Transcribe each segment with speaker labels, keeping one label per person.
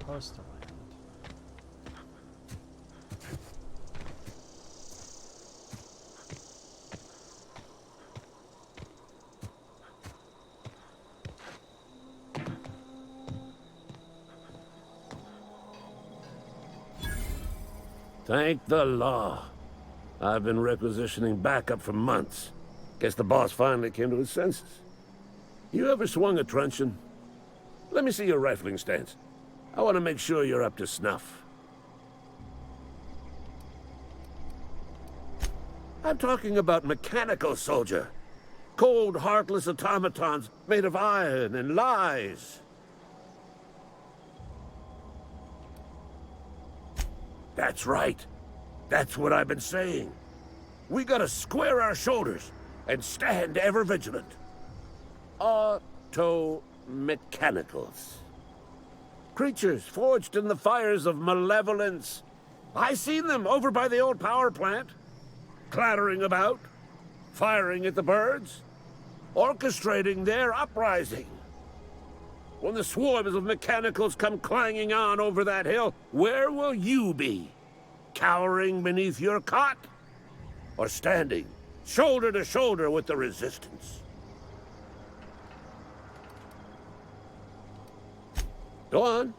Speaker 1: supposed to land.
Speaker 2: Thank the law. I've been requisitioning backup for months. Guess the boss finally came to his senses. You ever swung a truncheon? Let me see your rifling stance. I want to make sure you're up to snuff. I'm talking about mechanical soldier. Cold, heartless automatons made of iron and lies. That's right. That's what I've been saying. We gotta square our shoulders and stand ever vigilant. Auto-mechanicals. Creatures forged in the fires of malevolence. I seen them over by the old power plant. Clattering about, firing at the birds, orchestrating their uprising. When the swarms of mechanicals come clanging on over that hill, where will you be? Cowering beneath your cot? Or standing, shoulder to shoulder with the resistance? Go on.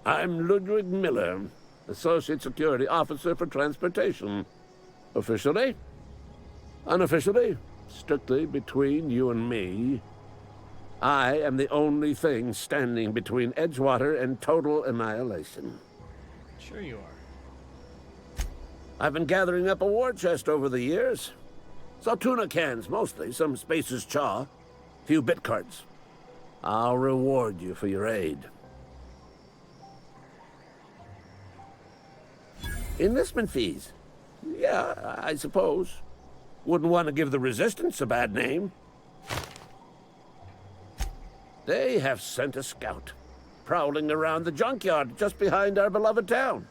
Speaker 2: I'm Ludwig Miller, Associate Security Officer for Transportation. Officially? Unofficially? Strictly between you and me. I am the only thing standing between Edgewater and total annihilation.
Speaker 1: Sure you are.
Speaker 2: I've been gathering up a war chest over the years. So tuna cans, mostly, some Spacer's chaw, few bit cards. I'll reward you for your aid. Enlistment fees? Yeah, I suppose. Wouldn't want to give the Resistance a bad name. They have sent a scout, prowling around the junkyard just behind our beloved town.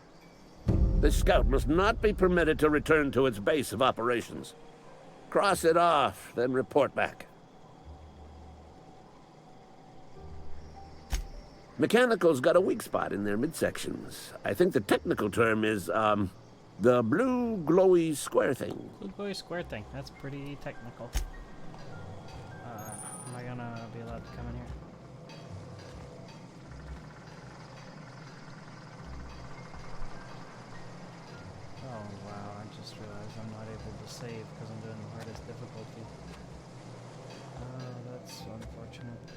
Speaker 2: This scout must not be permitted to return to its base of operations. Cross it off, then report back. Mechanicals got a weak spot in their midsections. I think the technical term is, the blue glowy square thing.
Speaker 1: Blue glowy square thing. That's pretty technical. Am I gonna be allowed to come in here? Oh wow, I just realized I'm not able to save because I'm doing the hardest difficulty. Oh, that's unfortunate.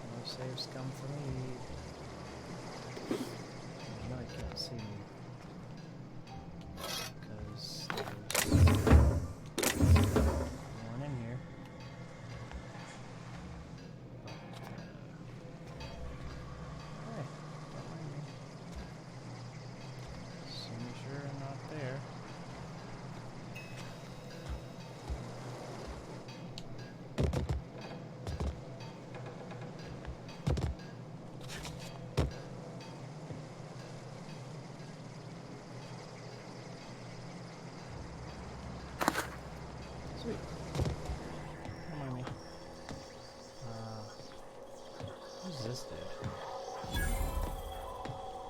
Speaker 1: No save scum for me. No, I can't see me. Because there's no one in here. Hey, don't mind me. So sure I'm not there. Sweet. Don't mind me. Who's this dude?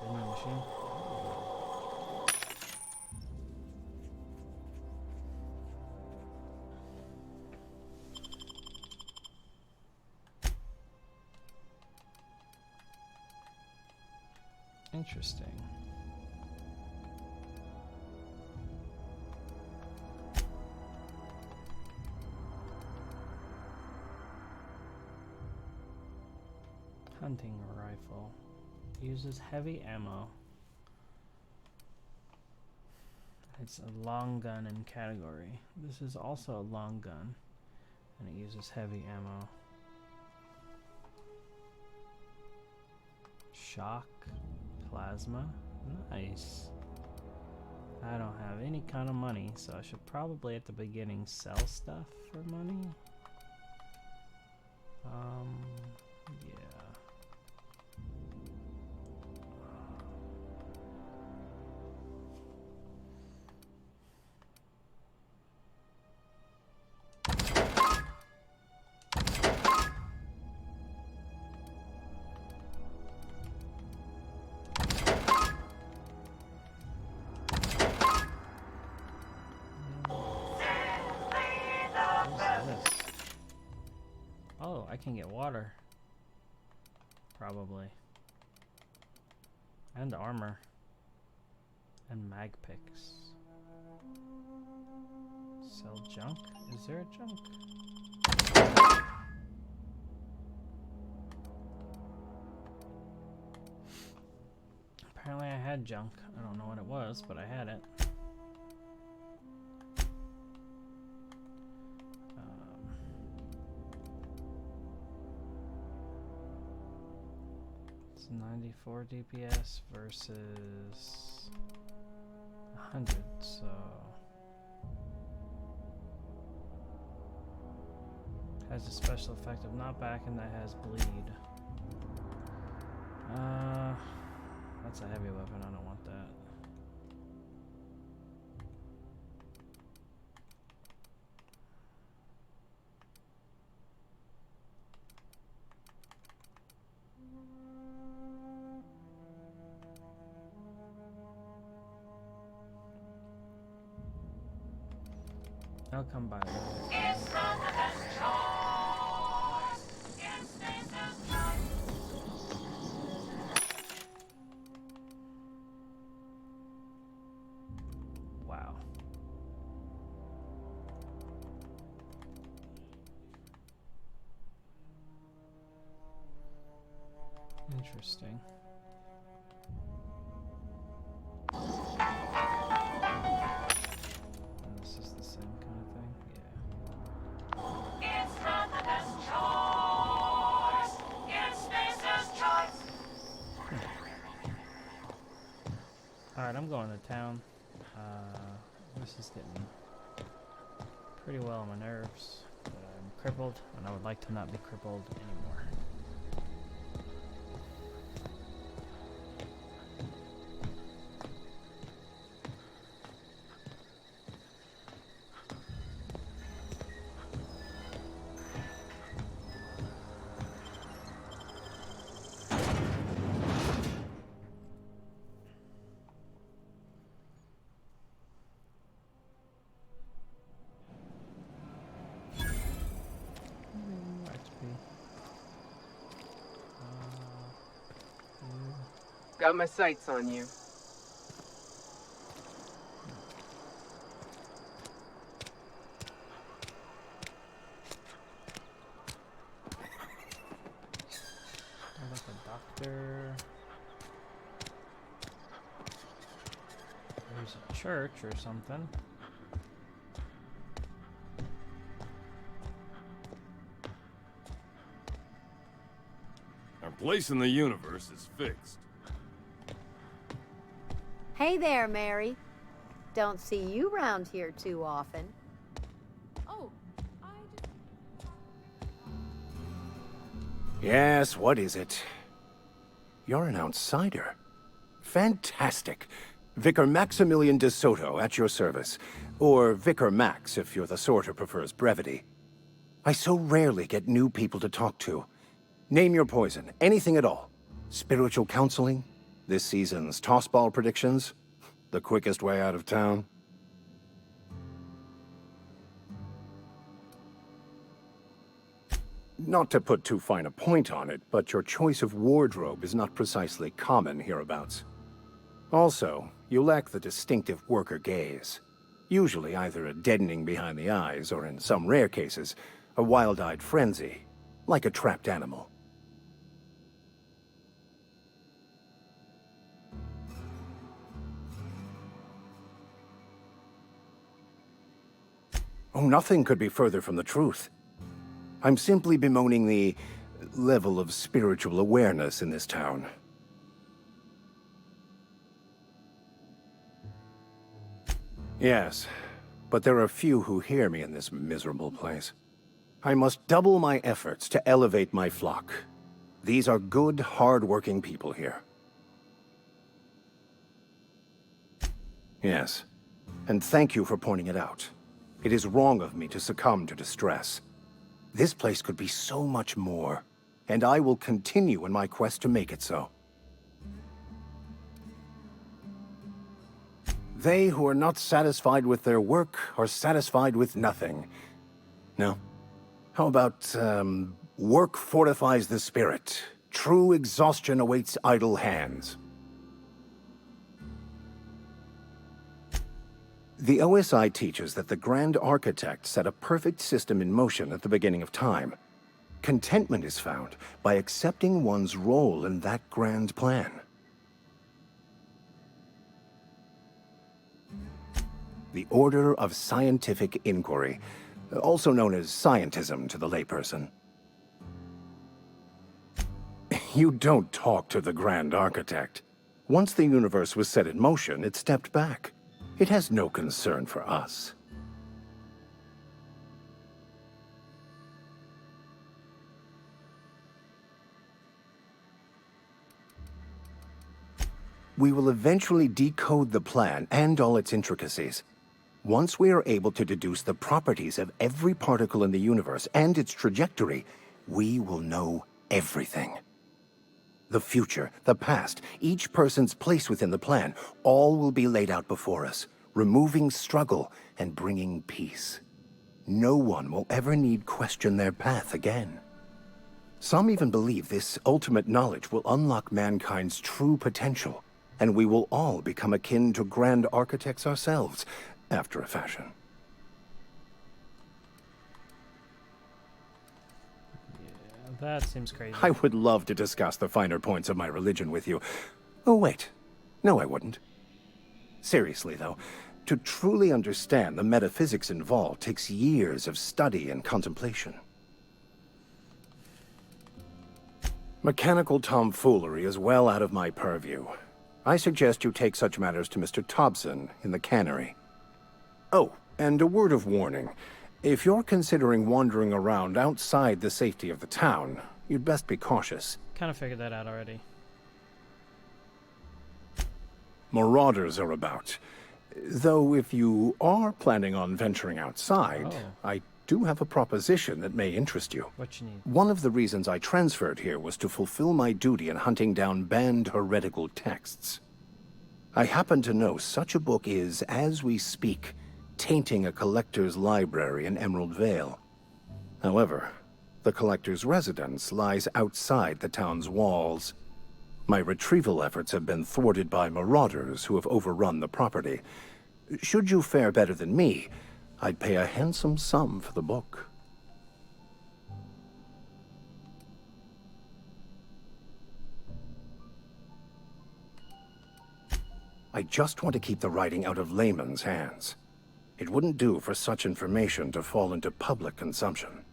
Speaker 1: Vending machine? Interesting. Hunting rifle. Uses heavy ammo. It's a long gun in category. This is also a long gun, and it uses heavy ammo. Shock. Plasma. Nice. I don't have any kind of money, so I should probably at the beginning sell stuff for money. Yeah. can get water. Probably. And armor. And mag picks. Sell junk? Is there a junk? Apparently I had junk. I don't know what it was, but I had it. It's 94 DPS versus 100, so... Has a special effect of knockback and that has bleed. That's a heavy weapon, I don't want that. I'll come by later.
Speaker 3: It's not the best choice. It's Spacer's choice.
Speaker 1: Wow. Interesting. And this is the same kind of thing? Yeah.
Speaker 3: It's not the best choice. It's Spacer's choice.
Speaker 1: Alright, I'm going to town. This is getting pretty well on my nerves. I'm crippled, and I would like to not be crippled anymore.
Speaker 4: Got my sights on you.
Speaker 1: Like a doctor. There's a church or something.
Speaker 5: Our place in the universe is fixed.
Speaker 6: Hey there, Mary. Don't see you round here too often.
Speaker 3: Oh, I just...
Speaker 7: Yes, what is it? You're an outsider. Fantastic. Vicar Maximilian de Soto at your service. Or Vicar Max, if you're the sort who prefers brevity. I so rarely get new people to talk to. Name your poison, anything at all. Spiritual counseling? This season's tossball predictions? The quickest way out of town? Not to put too fine a point on it, but your choice of wardrobe is not precisely common hereabouts. Also, you lack the distinctive worker gaze. Usually either a deadening behind the eyes, or in some rare cases, a wild-eyed frenzy, like a trapped animal. Oh, nothing could be further from the truth. I'm simply bemoaning the level of spiritual awareness in this town. Yes, but there are few who hear me in this miserable place. I must double my efforts to elevate my flock. These are good, hard-working people here. Yes, and thank you for pointing it out. It is wrong of me to succumb to distress. This place could be so much more, and I will continue in my quest to make it so. They who are not satisfied with their work are satisfied with nothing. No? How about, Work fortifies the spirit. True exhaustion awaits idle hands. The OSI teaches that the Grand Architect set a perfect system in motion at the beginning of time. Contentment is found by accepting one's role in that grand plan. The Order of Scientific Inquiry, also known as scientism to the layperson. You don't talk to the Grand Architect. Once the universe was set in motion, it stepped back. It has no concern for us. We will eventually decode the plan and all its intricacies. Once we are able to deduce the properties of every particle in the universe and its trajectory, we will know everything. The future, the past, each person's place within the plan, all will be laid out before us, removing struggle and bringing peace. No one will ever need question their path again. Some even believe this ultimate knowledge will unlock mankind's true potential, and we will all become akin to Grand Architects ourselves, after a fashion.
Speaker 1: Yeah, that seems crazy.
Speaker 7: I would love to discuss the finer points of my religion with you. Oh, wait. No, I wouldn't. Seriously, though, to truly understand the metaphysics involved takes years of study and contemplation. Mechanical tomfoolery is well out of my purview. I suggest you take such matters to Mr. Thompson in the cannery. Oh, and a word of warning. If you're considering wandering around outside the safety of the town, you'd best be cautious.
Speaker 1: Kind of figured that out already.
Speaker 7: Marauders are about. Though if you are planning on venturing outside, I do have a proposition that may interest you.
Speaker 1: What you need?
Speaker 7: One of the reasons I transferred here was to fulfill my duty in hunting down banned heretical texts. I happen to know such a book is, as we speak, tainting a collector's library in Emerald Vale. However, the collector's residence lies outside the town's walls. My retrieval efforts have been thwarted by marauders who have overrun the property. Should you fare better than me, I'd pay a handsome sum for the book. I just want to keep the writing out of layman's hands. It wouldn't do for such information to fall into public consumption.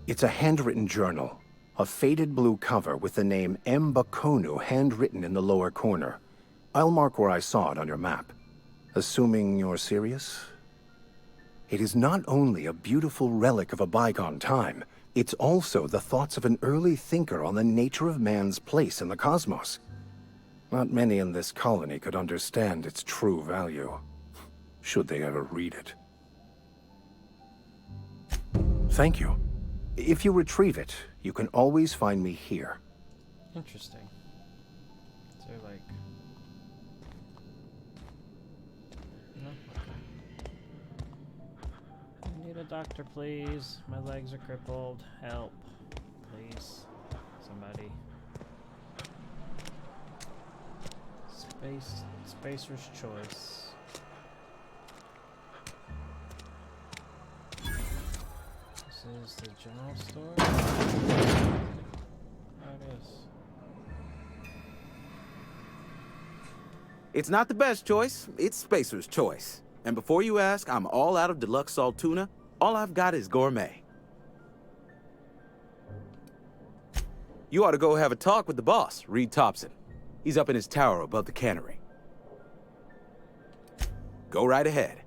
Speaker 7: It's a handwritten journal, a faded blue cover with the name M. Bakonu handwritten in the lower corner. I'll mark where I saw it on your map. Assuming you're serious? It is not only a beautiful relic of a bygone time, it's also the thoughts of an early thinker on the nature of man's place in the cosmos. Not many in this colony could understand its true value, should they ever read it. Thank you. If you retrieve it, you can always find me here.
Speaker 1: Interesting. So like... No? Okay. I need a doctor, please. My legs are crippled. Help. Please. Somebody. Spacer's Choice. This is the general store? There it is.
Speaker 8: It's not the best choice, it's Spacer's Choice. And before you ask, I'm all out of deluxe salt tuna. All I've got is gourmet. You ought to go have a talk with the boss, Reed Thompson. He's up in his tower above the cannery. Go right ahead.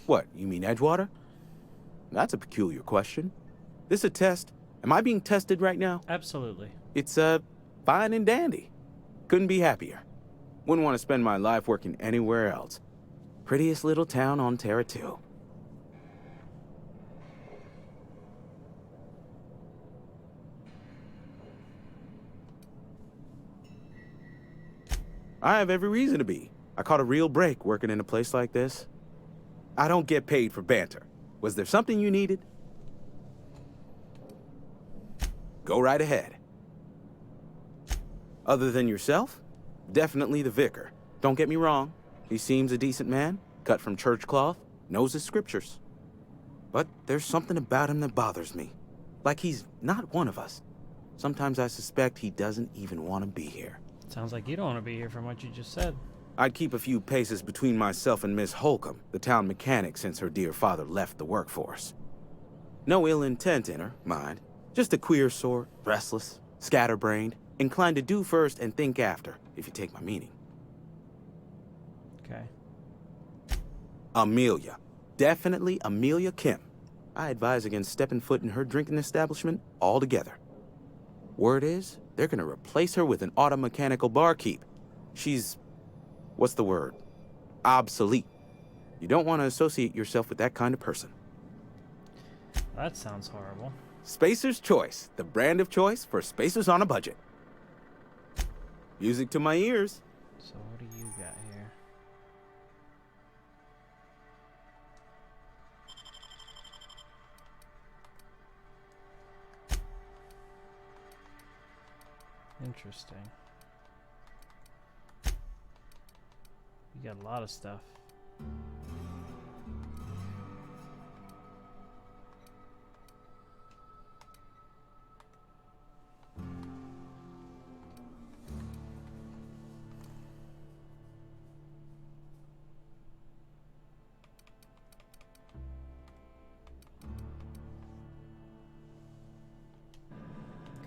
Speaker 8: What, you mean Edgewater? That's a peculiar question. This a test? Am I being tested right now?
Speaker 1: Absolutely.
Speaker 8: It's, fine and dandy. Couldn't be happier. Wouldn't want to spend my life working anywhere else. Prettiest little town on Terra 2. I have every reason to be. I caught a real break working in a place like this. I don't get paid for banter. Was there something you needed? Go right ahead. Other than yourself? Definitely the vicar. Don't get me wrong. He seems a decent man, cut from church cloth, knows his scriptures. But there's something about him that bothers me. Like he's not one of us. Sometimes I suspect he doesn't even want to be here.
Speaker 1: Sounds like you don't want to be here from what you just said.
Speaker 8: I'd keep a few paces between myself and Miss Holcomb, the town mechanic, since her dear father left the workforce. No ill intent in her, mind. Just a queer sort, restless, scatterbrained, inclined to do first and think after, if you take my meaning.
Speaker 1: Okay.
Speaker 8: Amelia. Definitely Amelia Kim. I advise against stepping foot in her drinking establishment altogether. Word is, they're gonna replace her with an auto mechanical barkeep. She's... what's the word? Obsolete. You don't want to associate yourself with that kind of person.
Speaker 1: That sounds horrible.
Speaker 8: Spacer's Choice, the brand of choice for spacers on a budget. Music to my ears.
Speaker 1: So what do you got here? Interesting. You got a lot of stuff.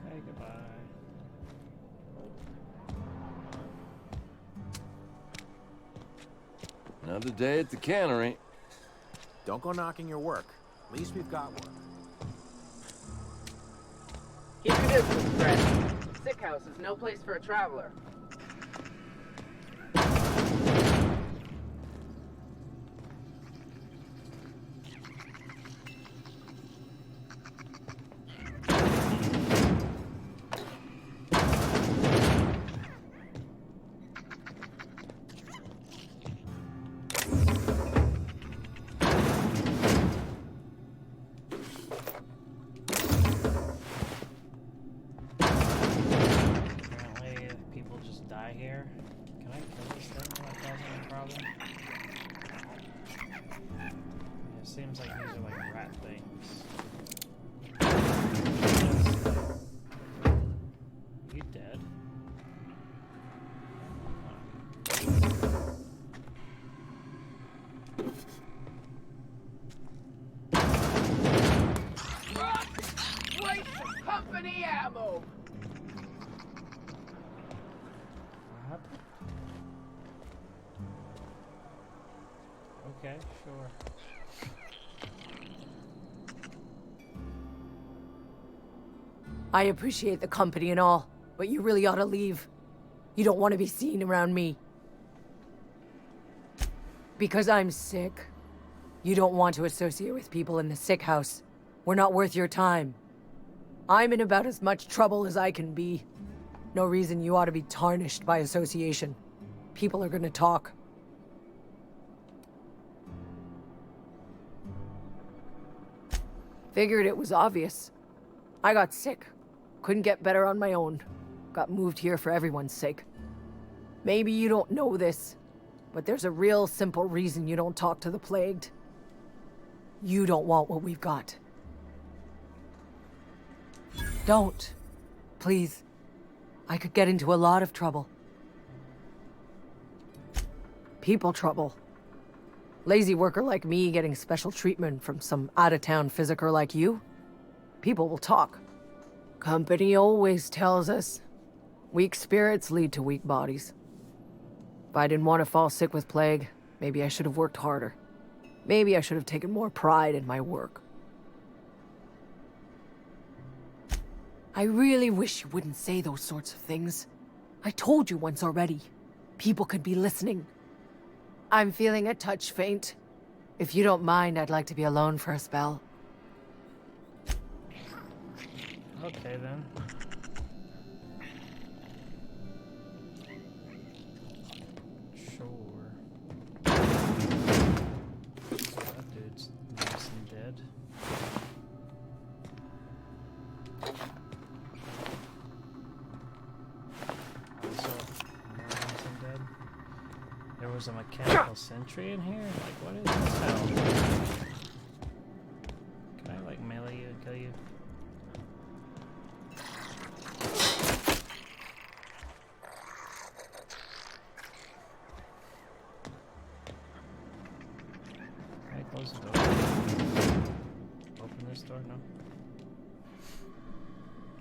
Speaker 1: Okay, goodbye.
Speaker 5: Another day at the cannery.
Speaker 7: Don't go knocking your work. At least we've got work.
Speaker 4: Keep your distance, Fred. Sick house is no place for a traveler.
Speaker 1: Apparently, people just die here. Can I kill this thing without causing a problem? Yeah, it seems like these are like rat things. You dead?
Speaker 4: Waste of company ammo!
Speaker 1: What happened? Okay, sure.
Speaker 9: I appreciate the company and all, but you really ought to leave. You don't want to be seen around me. Because I'm sick. You don't want to associate with people in the sick house. We're not worth your time. I'm in about as much trouble as I can be. No reason you ought to be tarnished by association. People are gonna talk. Figured it was obvious. I got sick. Couldn't get better on my own. Got moved here for everyone's sake. Maybe you don't know this, but there's a real simple reason you don't talk to the plagued. You don't want what we've got. Don't. Please. I could get into a lot of trouble. People trouble. Lazy worker like me getting special treatment from some out-of-town physiker like you. People will talk. Company always tells us, weak spirits lead to weak bodies. If I didn't want to fall sick with plague, maybe I should have worked harder. Maybe I should have taken more pride in my work. I really wish you wouldn't say those sorts of things. I told you once already. People could be listening. I'm feeling a touch faint. If you don't mind, I'd like to be alone for a spell.
Speaker 1: Okay then. Sure. was a mechanical sentry in here? Like, what is this hell? Can I, like, melee you and kill you? Can I close the door? Open this door? No.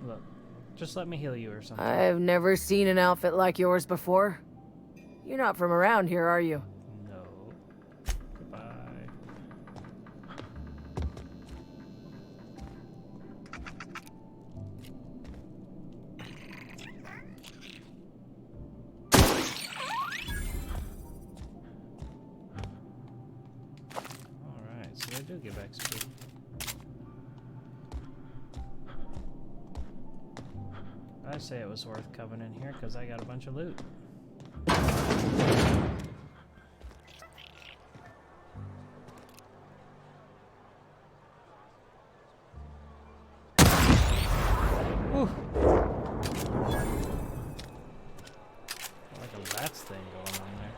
Speaker 1: Look, just let me heal you or something.
Speaker 9: I've never seen an outfit like yours before. You're not from around here, are you?
Speaker 1: No. Goodbye. Alright, so they do give XP. I say it was worth coming in here because I got a bunch of loot. Whew. Like a bats thing going on there.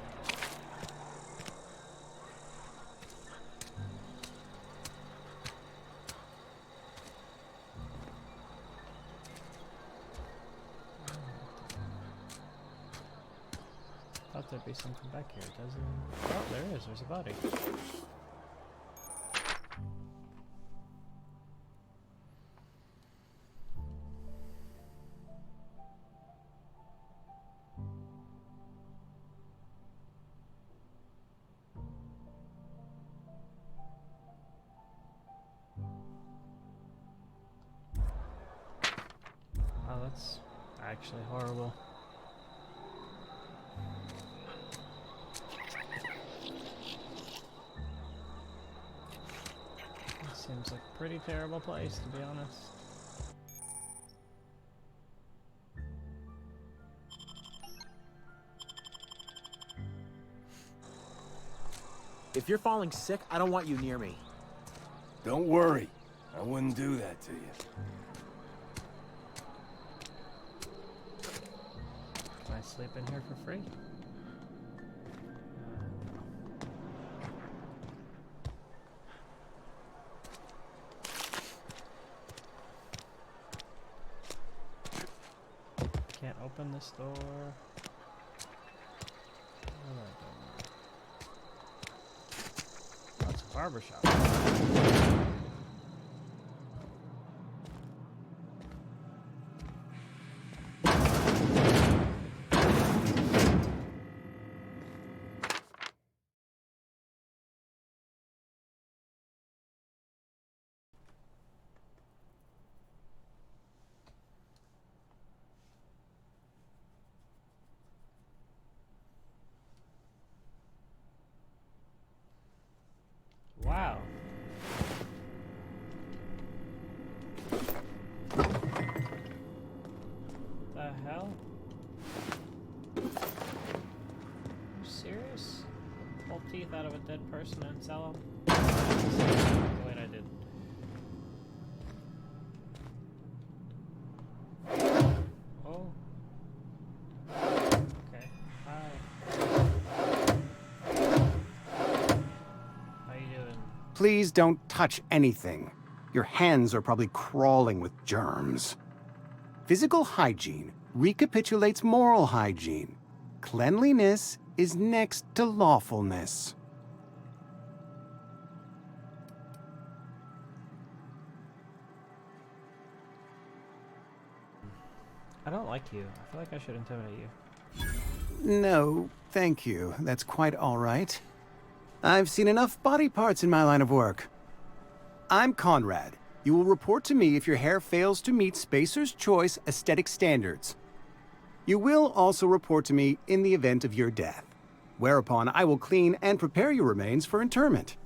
Speaker 1: Thought there'd be something back here. It doesn't. Oh, there is. There's a body. Oh, that's actually horrible. Seems like a pretty terrible place, to be honest.
Speaker 10: If you're falling sick, I don't want you near me.
Speaker 5: Don't worry. I wouldn't do that to you.
Speaker 1: Can I sleep in here for free? Can't open this door. Oh, it's a barber shop. Wow. The hell? Are you serious? Pull teeth out of a dead person and sell them? Wait, I did. Oh. Okay. Hi.
Speaker 11: Please don't touch anything. Your hands are probably crawling with germs. Physical hygiene recapitulates moral hygiene. Cleanliness is next to lawfulness.
Speaker 1: I don't like you. I feel like I should intimidate you.
Speaker 11: No, thank you. That's quite all right. I've seen enough body parts in my line of work. I'm Conrad. You will report to me if your hair fails to meet Spacer's Choice aesthetic standards. You will also report to me in the event of your death, whereupon I will clean and prepare your remains for interment.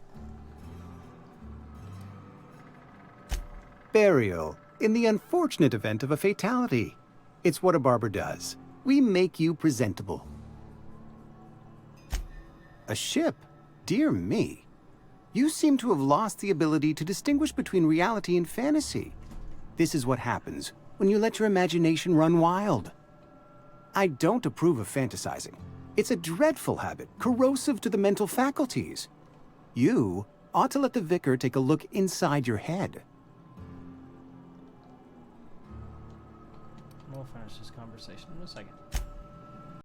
Speaker 11: Burial, in the unfortunate event of a fatality. It's what a barber does. We make you presentable. A ship? Dear me. You seem to have lost the ability to distinguish between reality and fantasy. This is what happens when you let your imagination run wild. I don't approve of fantasizing. It's a dreadful habit, corrosive to the mental faculties. You ought to let the vicar take a look inside your head.
Speaker 1: We'll finish this conversation in a second.